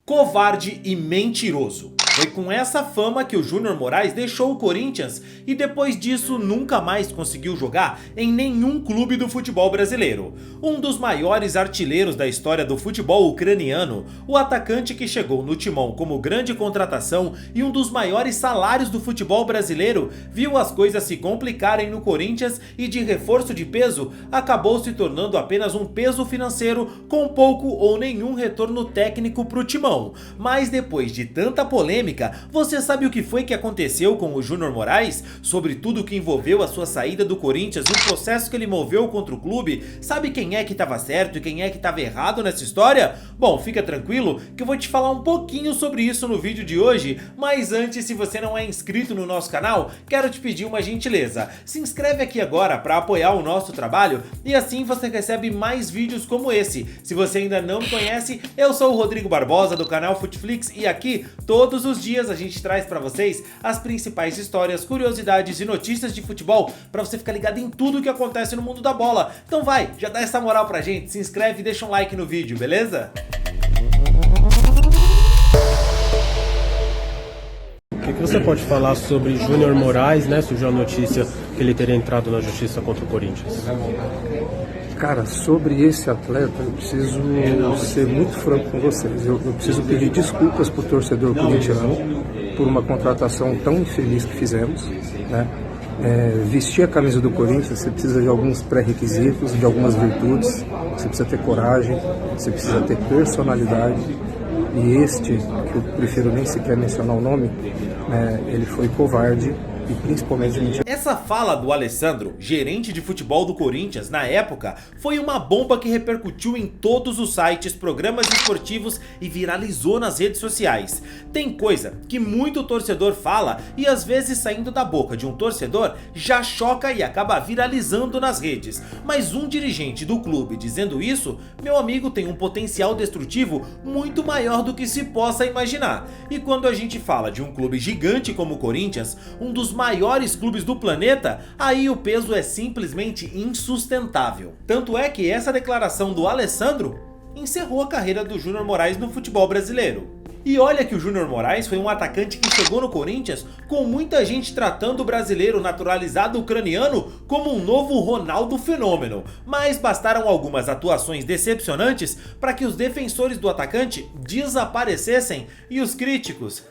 covarde e mentiroso. Foi com essa fama que o Júnior Moraes deixou o Corinthians e depois disso nunca mais conseguiu jogar em nenhum clube do futebol brasileiro. Um dos maiores artilheiros da história do futebol ucraniano, o atacante que chegou no Timão como grande contratação e um dos maiores salários do futebol brasileiro, viu as coisas se complicarem no Corinthians e de reforço de peso acabou se tornando apenas um peso financeiro com pouco ou nenhum retorno técnico para o Timão. Mas depois de tanta polêmica, você sabe o que foi que aconteceu com o Júnior Moraes? Sobre tudo que envolveu a sua saída do Corinthians e o processo que ele moveu contra o clube? Sabe quem é que estava certo e quem é que estava errado nessa história? Bom, fica tranquilo que eu vou te falar um pouquinho sobre isso no vídeo de hoje, mas antes, se você não é inscrito no nosso canal, quero te pedir uma gentileza. Se inscreve aqui agora para apoiar o nosso trabalho e assim você recebe mais vídeos como esse. Se você ainda não me conhece, eu sou o Rodrigo Barbosa do canal Futflix e aqui todos os dias a gente traz pra vocês as principais histórias, curiosidades e notícias de futebol pra você ficar ligado em tudo o que acontece no mundo da bola. Então vai, já dá essa moral pra gente, se inscreve e deixa um like no vídeo, beleza? O que você pode falar sobre Júnior Moraes, né? Surgiu a notícia que ele teria entrado na justiça contra o Corinthians. Cara, sobre esse atleta, eu preciso ser muito franco com vocês. Eu preciso pedir desculpas para o torcedor corintiano por uma contratação tão infeliz que fizemos, né? Vestir a camisa do Corinthians, você precisa de alguns pré-requisitos, de algumas virtudes. Você precisa ter coragem, você precisa ter personalidade. E este, que eu prefiro nem sequer mencionar o nome, ele foi covarde. E principalmente mentira. Essa fala do Alessandro, gerente de futebol do Corinthians na época, foi uma bomba que repercutiu em todos os sites, programas esportivos e viralizou nas redes sociais. Tem coisa que muito torcedor fala e às vezes saindo da boca de um torcedor já choca e acaba viralizando nas redes. Mas um dirigente do clube dizendo isso, meu amigo, tem um potencial destrutivo muito maior do que se possa imaginar. E quando a gente fala de um clube gigante como o Corinthians, um dos maiores clubes do planeta, aí o peso é simplesmente insustentável. Tanto é que essa declaração do Alessandro encerrou a carreira do Júnior Moraes no futebol brasileiro. E olha que o Júnior Moraes foi um atacante que chegou no Corinthians com muita gente tratando o brasileiro naturalizado ucraniano como um novo Ronaldo Fenômeno, mas bastaram algumas atuações decepcionantes para que os defensores do atacante desaparecessem e os críticos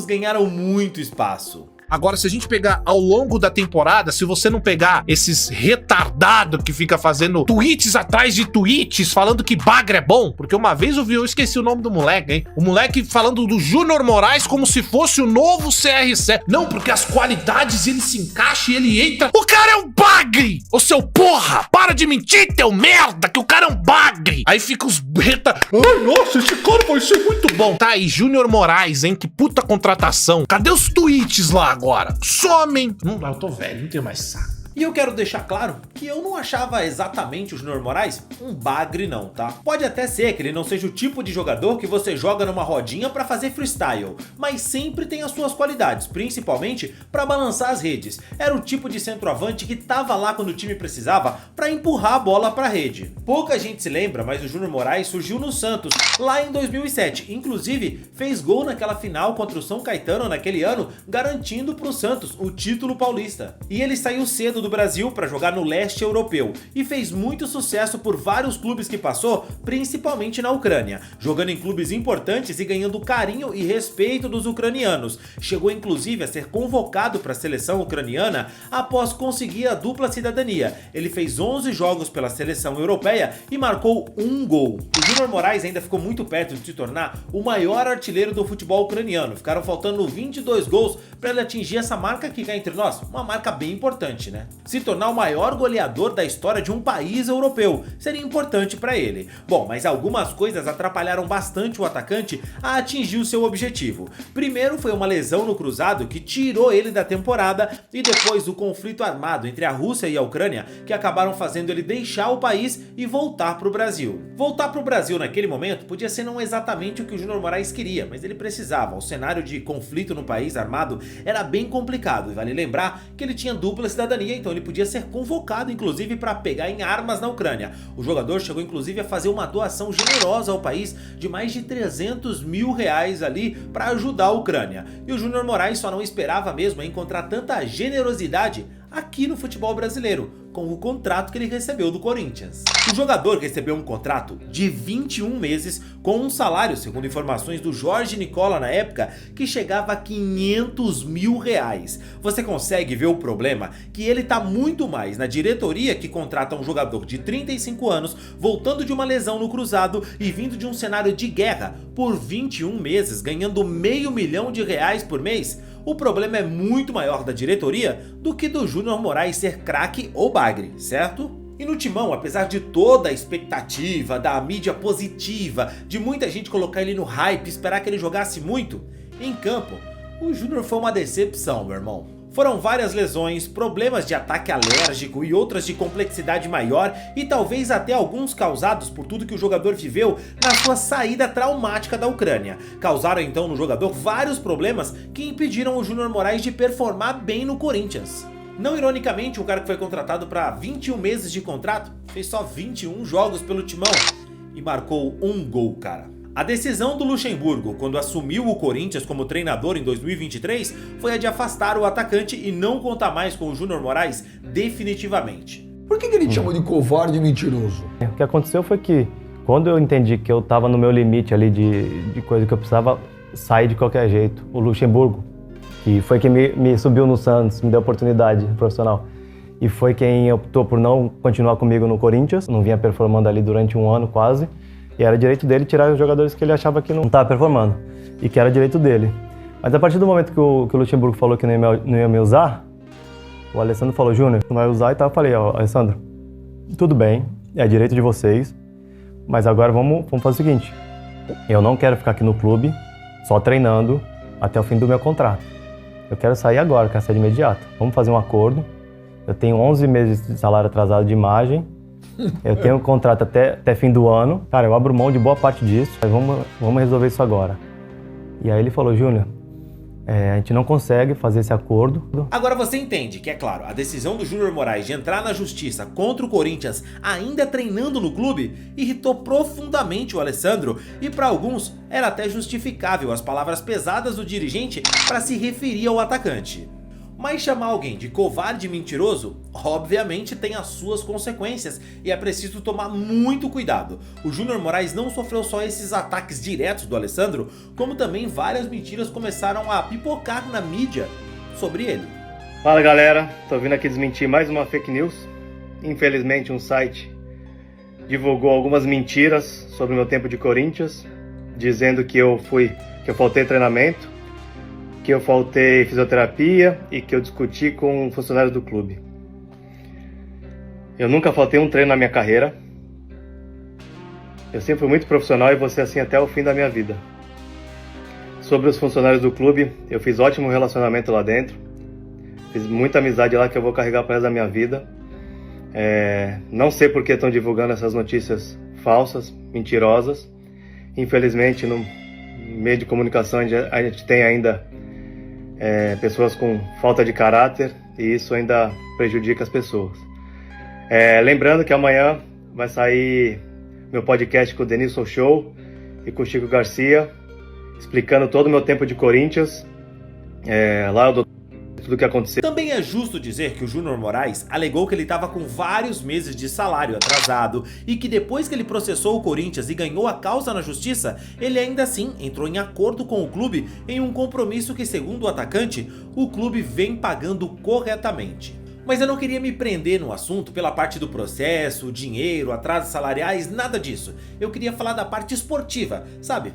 ganharam muito espaço. Agora, se a gente pegar ao longo da temporada, se você não pegar esses retardados que fica fazendo tweets atrás de tweets falando que Bagre é bom, porque uma vez eu esqueci o nome do moleque, hein? O moleque falando do Júnior Moraes como se fosse o novo CR7. Não, porque as qualidades ele se encaixa e ele entra. O cara é um bagre! Ô seu porra! Para de mentir, teu merda, que o cara é um bagre! Aí fica os ai, nossa, esse cara vai ser muito bom. Tá aí, Júnior Moraes, hein? Que puta contratação. Cadê os tweets lá? Agora, somem! Eu tô velho, não tenho mais saco. E eu quero deixar claro que eu não achava exatamente o Júnior Moraes um bagre não, tá? Pode até ser que ele não seja o tipo de jogador que você joga numa rodinha pra fazer freestyle, mas sempre tem as suas qualidades, principalmente pra balançar as redes. Era o tipo de centroavante que tava lá quando o time precisava pra empurrar a bola pra rede. Pouca gente se lembra, mas o Júnior Moraes surgiu no Santos lá em 2007, inclusive fez gol naquela final contra o São Caetano naquele ano, garantindo pro Santos o título paulista. E ele saiu cedo do Brasil para jogar no leste europeu e fez muito sucesso por vários clubes que passou, principalmente na Ucrânia, jogando em clubes importantes e ganhando carinho e respeito dos ucranianos. Chegou inclusive a ser convocado para a seleção ucraniana após conseguir a dupla cidadania. Ele fez 11 jogos pela seleção europeia e marcou um gol. O Júnior Moraes ainda ficou muito perto de se tornar o maior artilheiro do futebol ucraniano. Ficaram faltando 22 gols para ele atingir essa marca que cá entre nós, uma marca bem importante, né? Se tornar o maior goleador da história de um país europeu seria importante para ele. Bom, mas algumas coisas atrapalharam bastante o atacante a atingir o seu objetivo. Primeiro foi uma lesão no cruzado que tirou ele da temporada e depois o conflito armado entre a Rússia e a Ucrânia que acabaram fazendo ele deixar o país e voltar para o Brasil. Voltar para o Brasil naquele momento podia ser não exatamente o que o Júnior Moraes queria, mas ele precisava. O cenário de conflito no país armado era bem complicado e vale lembrar que ele tinha dupla cidadania então ele podia ser convocado inclusive para pegar em armas na Ucrânia. O jogador chegou inclusive a fazer uma doação generosa ao país de mais de 300 mil reais ali para ajudar a Ucrânia. E o Júnior Moraes só não esperava mesmo encontrar tanta generosidade aqui no futebol brasileiro, com o contrato que ele recebeu do Corinthians. O jogador recebeu um contrato de 21 meses com um salário, segundo informações do Jorge Nicola na época, que chegava a 500 mil reais. Você consegue ver o problema? Que ele tá muito mais na diretoria que contrata um jogador de 35 anos, voltando de uma lesão no cruzado e vindo de um cenário de guerra por 21 meses, ganhando R$500 mil por mês. O problema é muito maior da diretoria do que do Júnior Moraes ser craque ou bagre, certo? E no Timão, apesar de toda a expectativa, da mídia positiva, de muita gente colocar ele no hype, esperar que ele jogasse muito, em campo, o Júnior foi uma decepção, meu irmão. Foram várias lesões, problemas de ataque alérgico e outras de complexidade maior e talvez até alguns causados por tudo que o jogador viveu na sua saída traumática da Ucrânia. Causaram então no jogador vários problemas que impediram o Júnior Moraes de performar bem no Corinthians. Não ironicamente, um cara que foi contratado para 21 meses de contrato fez só 21 jogos pelo Timão e marcou um gol, cara. A decisão do Luxemburgo, quando assumiu o Corinthians como treinador em 2023, foi a de afastar o atacante e não contar mais com o Júnior Moraes definitivamente. Por que ele te chamou de covarde e mentiroso? O que aconteceu foi que, quando eu entendi que eu estava no meu limite ali de coisa que eu precisava sair de qualquer jeito, o Luxemburgo, que foi quem me subiu no Santos, me deu oportunidade profissional, e foi quem optou por não continuar comigo no Corinthians, não vinha performando ali durante um ano quase, e era direito dele tirar os jogadores que ele achava que não estava performando, e que era direito dele. Mas a partir do momento que o Luxemburgo falou que não ia me usar, o Alessandro falou, Júnior, não vai usar e tal. Eu falei, ó, Alessandro, tudo bem, é direito de vocês, mas agora vamos fazer o seguinte, eu não quero ficar aqui no clube só treinando até o fim do meu contrato. Eu quero sair agora, quero sair de imediato. Vamos fazer um acordo, eu tenho 11 meses de salário atrasado de imagem, eu tenho um contrato até fim do ano. Cara, eu abro mão de boa parte disso. Mas vamos resolver isso agora. E aí ele falou, Júnior, a gente não consegue fazer esse acordo. Agora você entende que, é claro, a decisão do Júnior Moraes de entrar na justiça contra o Corinthians, ainda treinando no clube, irritou profundamente o Alessandro e para alguns era até justificável as palavras pesadas do dirigente para se referir ao atacante. Mas chamar alguém de covarde e mentiroso, obviamente tem as suas consequências e é preciso tomar muito cuidado. O Júnior Moraes não sofreu só esses ataques diretos do Alessandro, como também várias mentiras começaram a pipocar na mídia sobre ele. Fala galera, tô vindo aqui desmentir mais uma fake news. Infelizmente um site divulgou algumas mentiras sobre o meu tempo de Corinthians, dizendo que eu faltei treinamento, que eu faltei fisioterapia e que eu discuti com funcionários do clube. Eu nunca faltei um treino na minha carreira. Eu sempre fui muito profissional e vou ser assim até o fim da minha vida. Sobre os funcionários do clube, eu fiz ótimo relacionamento lá dentro. Fiz muita amizade lá que eu vou carregar para o resto da minha vida. Não sei por que estão divulgando essas notícias falsas, mentirosas. Infelizmente, no meio de comunicação a gente tem ainda pessoas com falta de caráter e isso ainda prejudica as pessoas. Lembrando que amanhã vai sair meu podcast com o Denilson Show e com o Chico Garcia, explicando todo o meu tempo de Corinthians. Lá eu dou tudo o que aconteceu. Também é justo dizer que o Júnior Moraes alegou que ele estava com vários meses de salário atrasado e que depois que ele processou o Corinthians e ganhou a causa na justiça, ele ainda assim entrou em acordo com o clube em um compromisso que, segundo o atacante, o clube vem pagando corretamente. Mas eu não queria me prender no assunto pela parte do processo, dinheiro, atrasos salariais, nada disso. Eu queria falar da parte esportiva, sabe?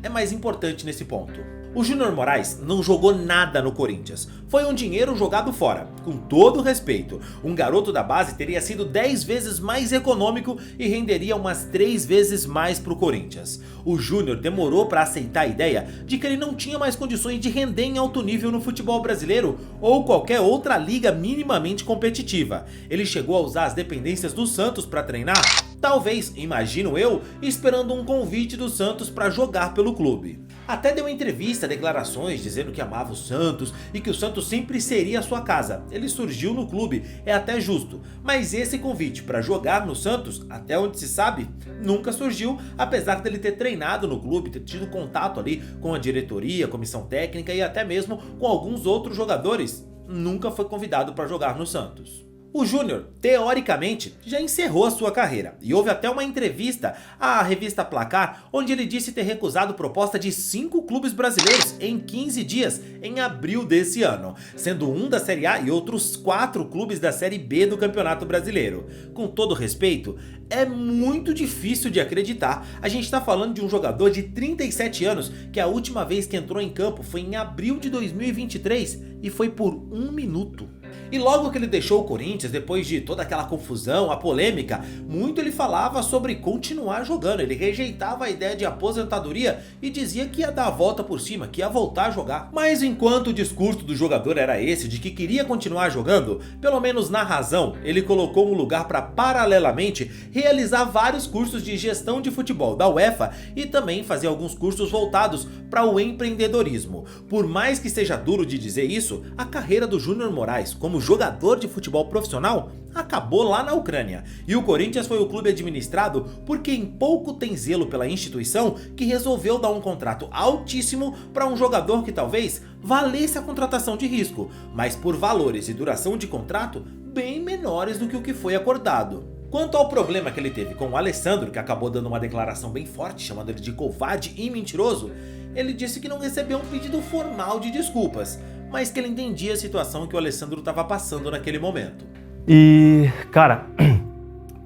É mais importante nesse ponto. O Júnior Moraes não jogou nada no Corinthians. Foi um dinheiro jogado fora, com todo respeito. Um garoto da base teria sido 10 vezes mais econômico e renderia umas 3 vezes mais pro Corinthians. O Júnior demorou para aceitar a ideia de que ele não tinha mais condições de render em alto nível no futebol brasileiro ou qualquer outra liga minimamente competitiva. Ele chegou a usar as dependências do Santos para treinar, talvez, imagino eu, esperando um convite do Santos para jogar pelo clube. Até deu entrevista, declarações dizendo que amava o Santos e que o Santos sempre seria a sua casa. Ele surgiu no clube, é até justo, mas esse convite para jogar no Santos, até onde se sabe, nunca surgiu, apesar dele ter treinado no clube, ter tido contato ali com a diretoria, comissão técnica e até mesmo com alguns outros jogadores. Nunca foi convidado para jogar no Santos. O Júnior, teoricamente, já encerrou a sua carreira e houve até uma entrevista à revista Placar, onde ele disse ter recusado proposta de 5 clubes brasileiros em 15 dias, em abril desse ano, sendo um da Série A e outros 4 clubes da Série B do Campeonato Brasileiro. Com todo respeito, é muito difícil de acreditar. A gente está falando de um jogador de 37 anos que a última vez que entrou em campo foi em abril de 2023 e foi por 1 minuto. E logo que ele deixou o Corinthians, depois de toda aquela confusão, a polêmica, muito ele falava sobre continuar jogando. Ele rejeitava a ideia de aposentadoria e dizia que ia dar a volta por cima, que ia voltar a jogar. Mas enquanto o discurso do jogador era esse, de que queria continuar jogando, pelo menos na razão, ele colocou um lugar para paralelamente realizar vários cursos de gestão de futebol da UEFA e também fazer alguns cursos voltados para o empreendedorismo. Por mais que seja duro de dizer isso, a carreira do Júnior Moraes como jogador de futebol profissional acabou lá na Ucrânia. E o Corinthians foi o clube administrado por quem pouco tem zelo pela instituição, que resolveu dar um contrato altíssimo para um jogador que talvez valesse a contratação de risco, mas por valores e duração de contrato bem menores do que o que foi acordado. Quanto ao problema que ele teve com o Alessandro, que acabou dando uma declaração bem forte, chamando ele de covarde e mentiroso, ele disse que não recebeu um pedido formal de desculpas, mas que ele entendia a situação que o Alessandro estava passando naquele momento. E, cara,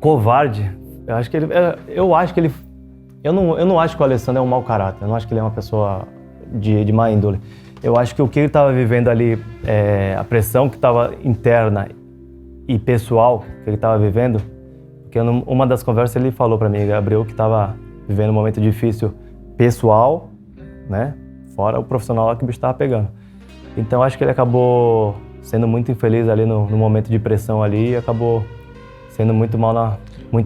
covarde, eu acho que ele... Eu não acho que o Alessandro é um mau caráter, eu não acho que ele é uma pessoa de má índole. Eu acho que o que ele estava vivendo ali, a pressão que estava interna e pessoal que ele estava vivendo, porque numa das conversas ele falou para mim, Gabriel, que estava vivendo um momento difícil pessoal, né? Fora o profissional lá que o bicho estava pegando. Então acho que ele acabou sendo muito infeliz ali no momento de pressão ali e acabou sendo muito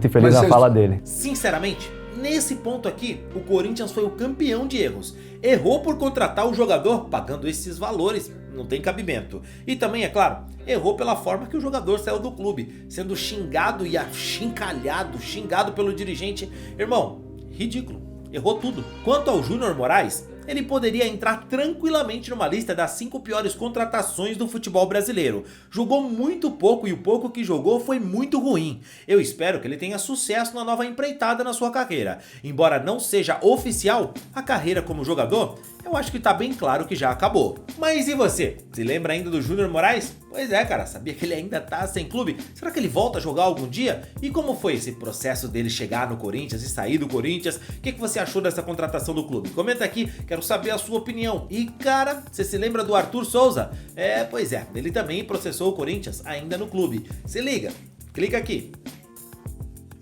infeliz na fala dele. Sinceramente, nesse ponto aqui, o Corinthians foi o campeão de erros. Errou por contratar o jogador pagando esses valores, não tem cabimento. E também, é claro, errou pela forma que o jogador saiu do clube, sendo xingado e achincalhado, xingado pelo dirigente. Irmão, ridículo. Errou tudo. Quanto ao Júnior Moraes, ele poderia entrar tranquilamente numa lista das 5 piores contratações do futebol brasileiro. Jogou muito pouco e o pouco que jogou foi muito ruim. Eu espero que ele tenha sucesso na nova empreitada na sua carreira. Embora não seja oficial, a carreira como jogador, eu acho que tá bem claro que já acabou. Mas e você? Se lembra ainda do Júnior Moraes? Pois é, cara, sabia que ele ainda tá sem clube? Será que ele volta a jogar algum dia? E como foi esse processo dele chegar no Corinthians e sair do Corinthians? O que você achou dessa contratação do clube? Comenta aqui, quero saber a sua opinião. E cara, você se lembra do Arthur Souza? Pois é, ele também processou o Corinthians ainda no clube. Se liga, clica aqui.